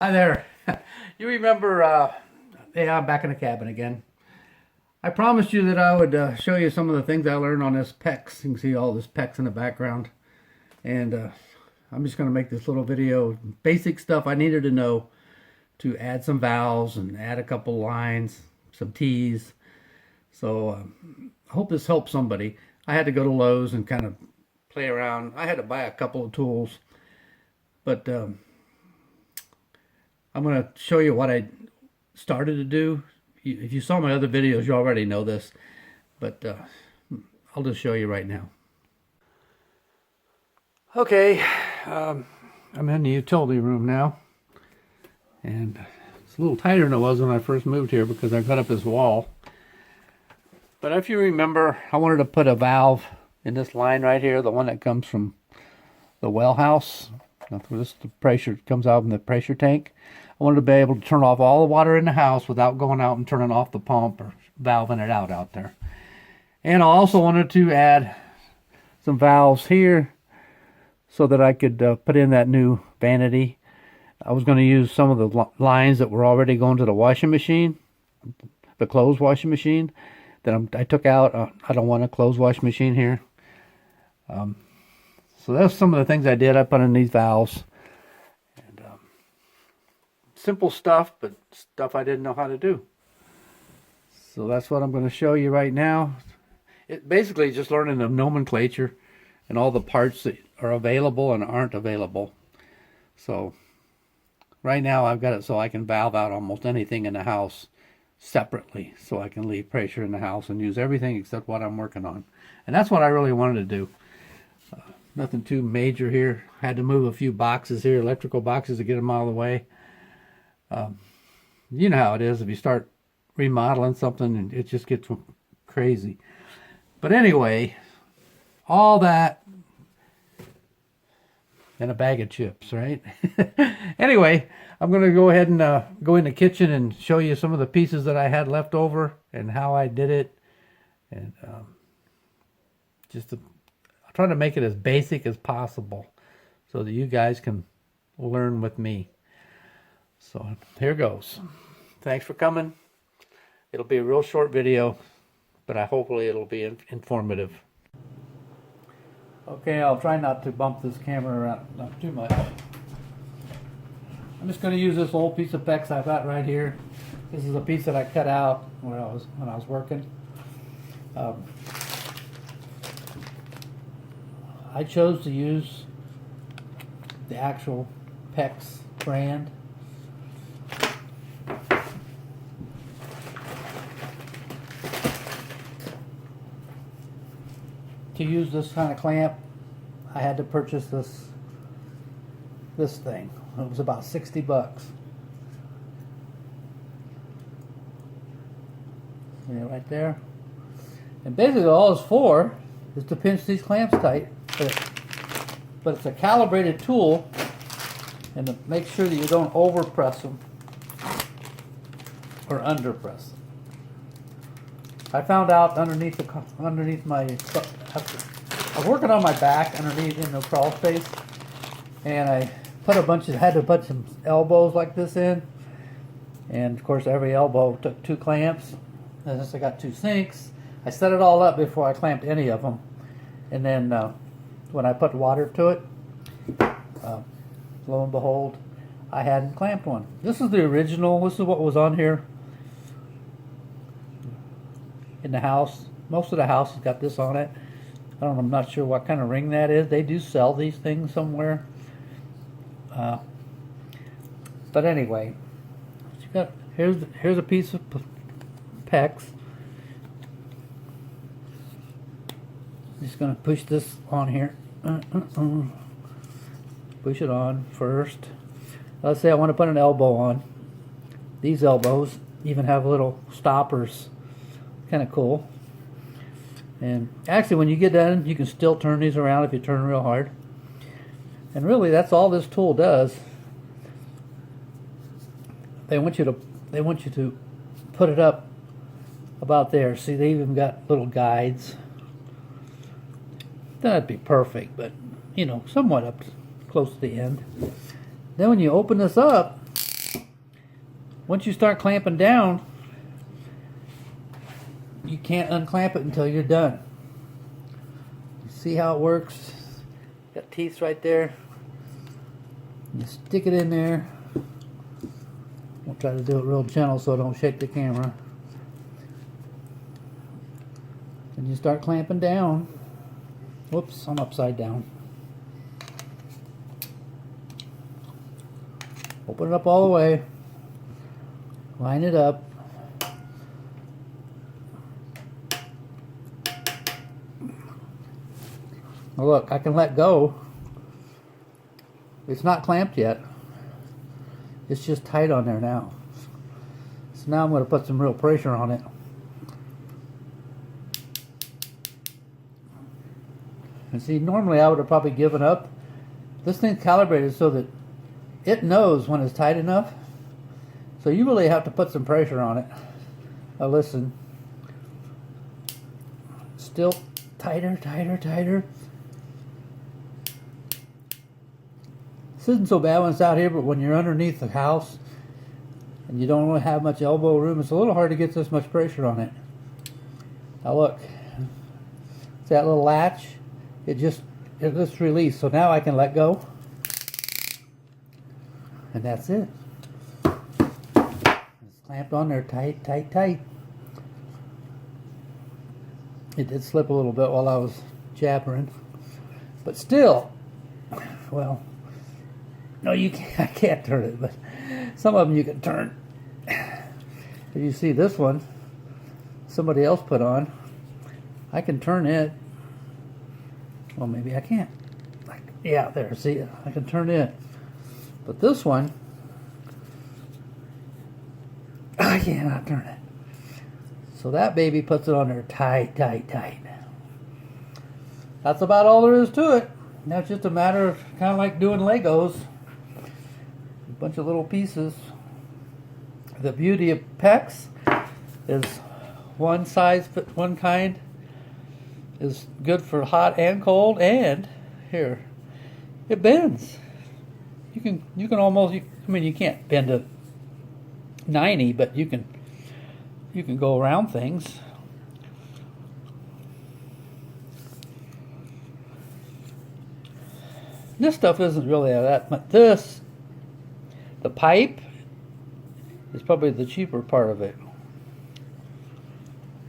Hi there. You remember, yeah, I'm back in the cabin again. I promised you that I would show you some of the things I learned on this PEX. You can see all this PEX in the background. And I'm just going to make this little video. Basic stuff I needed to know to add some valves and add a couple lines, some T's. So I hope this helps somebody. I had to go to Lowe's and kind of play around. I had to buy a couple of tools. But I'm going to show you what I started to do. If you saw my other videos, you already know this, but I'll just show you right now. Okay, I'm in the utility room now, and it's a little tighter than it was when I first moved here because I cut up this wall. But if you remember, I wanted to put a valve in this line right here, the one that comes from the well house. This the pressure comes out in the pressure tank. I wanted to be able to turn off all the water in the house without going out and turning off the pump or valving it out there. And I also wanted to add some valves here so that I could put in that new vanity. I was going to use some of the lines that were already going to the washing machine, the clothes washing machine, that I took out. I don't want a clothes washing machine here. So that's some of the things I did. I put in these valves. And simple stuff, but stuff I didn't know how to do. So that's what I'm going to show you right now. It basically just learning the nomenclature and all the parts that are available and aren't available. So right now I've got it so I can valve out almost anything in the house separately, so I can leave pressure in the house and use everything except what I'm working on. And that's what I really wanted to do. Nothing too major here. Had to move a few boxes here, electrical boxes, to get them out of the way. You know how it is if you start remodeling something and it just gets crazy. But anyway, all that and a bag of chips, right? Anyway, I'm going to go ahead and go in the kitchen and show you some of the pieces that I had left over and how I did it. And I'll try to make it as basic as possible so that you guys can learn with me. So here goes. Thanks for coming. It'll be a real short video, but hopefully it'll be informative. Okay, I'll try not to bump this camera around not too much. I'm just going to use this old piece of PEX I've got right here. This is a piece that I cut out when I was working. I chose to use the actual PEX brand. To use this kind of clamp, I had to purchase this thing. It was about 60 bucks. Yeah, right there. And basically all it's for is to pinch these clamps tight. But it's a calibrated tool, and to make sure that you don't overpress them or underpress them. I found out underneath my, I was working on my back underneath in the crawl space, and I had to put some elbows like this in, and of course every elbow took 2 clamps. And since I got 2 sinks, I set it all up before I clamped any of them, and then when I put water to it, lo and behold, I hadn't clamped one. This is the original. This is what was on here in the house. Most of the house has got this on it. I'm not sure what kind of ring that is. They do sell these things somewhere. But anyway, here's a piece of PEX. Just going to push this on here. Push it on first. Let's say I want to put an elbow on. These elbows even have little stoppers. Kind of cool. And actually when you get done, you can still turn these around if you turn real hard. And really that's all this tool does. They want you to put it up about there. See, they even got little guides. That'd be perfect, but you know, somewhat up close to the end. Then when you open this up, once you start clamping down, you can't unclamp it until you're done. You see how it works? Got teeth right there. You stick it in there. I'll try to do it real gentle so I don't shake the camera. And you start clamping down. Whoops, I'm upside down. Open it up all the way. Line it up. Now look, I can let go. It's not clamped yet. It's just tight on there now. So now I'm going to put some real pressure on it. And see, normally I would have probably given up. This thing's calibrated so that it knows when it's tight enough. So you really have to put some pressure on it. Now listen. Still tighter, tighter, tighter. This isn't so bad when it's out here, but when you're underneath the house and you don't really have much elbow room, it's a little hard to get this much pressure on it. Now look, it's that little latch. It just released. So now I can let go. And that's it. It's clamped on there tight, tight, tight. It did slip a little bit while I was jabbering. But still, well, no, you can't, I can't turn it, but some of them you can turn. If you see this one, somebody else put on, I can turn it. Well, maybe I can't. Yeah, there, see, I can turn it. But this one, I cannot turn it. So that baby puts it on there tight, tight, tight. That's about all there is to it. Now it's just a matter of kind of like doing Legos. A bunch of little pieces. The beauty of PEX is one size, one kind is good for hot and cold, and here, it bends. You can almost, I mean, you can't bend to 90, but you can go around things. This stuff isn't really that much. This, the pipe, is probably the cheaper part of it.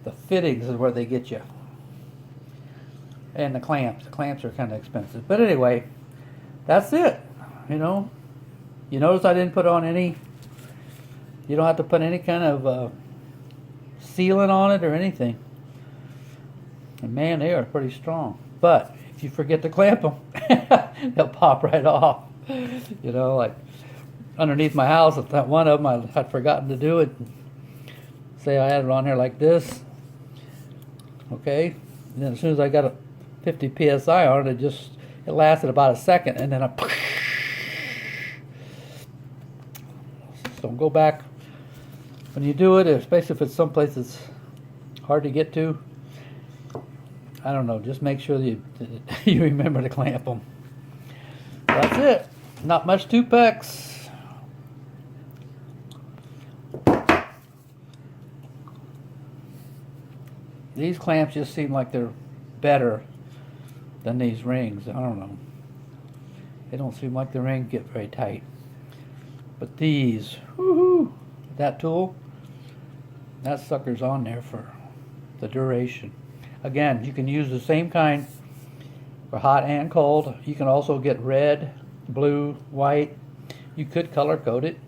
The fittings is where they get you. And the clamps. The clamps are kind of expensive. But anyway, that's it. You know, you notice I didn't put on any, you don't have to put any kind of sealant on it or anything. And man, they are pretty strong. But if you forget to clamp them, they'll pop right off. You know, like underneath my house, that one of them I had forgotten to do it. Say I had it on there like this. Okay, and then as soon as I got a 50 psi on it, it lasted about a second, and then so go back when you do it, especially if it's someplace that's hard to get to. I don't know, just make sure that you remember to clamp them. That's it. Not much to PEX. These clamps just seem like they're better than these rings. I don't know. They don't seem like the rings get very tight. But these, woohoo, that tool, that sucker's on there for the duration. Again, you can use the same kind for hot and cold. You can also get red, blue, white. You could color code it.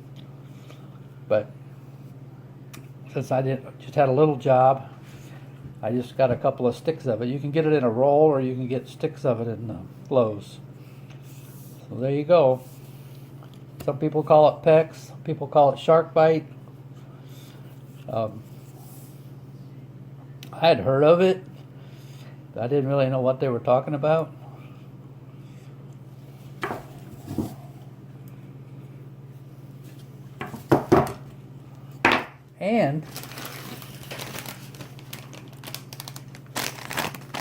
But since I just had a little job, I just got a couple of sticks of it. You can get it in a roll, or you can get sticks of it in Lowe's. So there you go. Some people call it PEX. Some people call it Sharkbite. I had heard of it. I didn't really know what they were talking about. And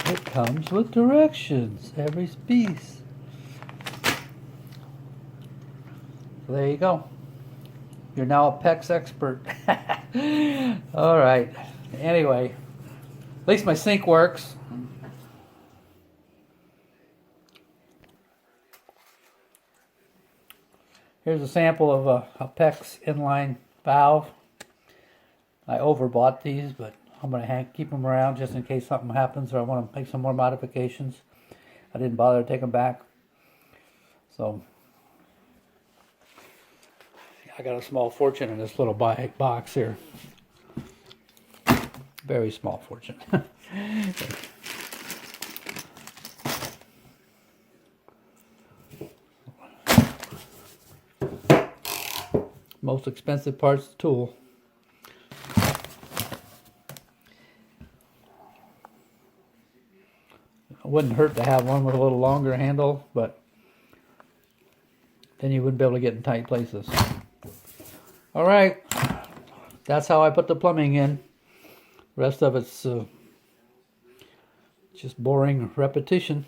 it comes with directions, every piece. So there you go. You're now a PEX expert. All right. Anyway, at least my sink works. Here's a sample of a PEX inline valve. I overbought these, but I'm going to keep them around just in case something happens or I want to make some more modifications. I didn't bother to take them back. So I got a small fortune in this little box here. Very small fortune. Most expensive parts of the tool. It wouldn't hurt to have one with a little longer handle, but then you wouldn't be able to get in tight places. All right, that's how I put the plumbing in. The rest of it's just boring repetition.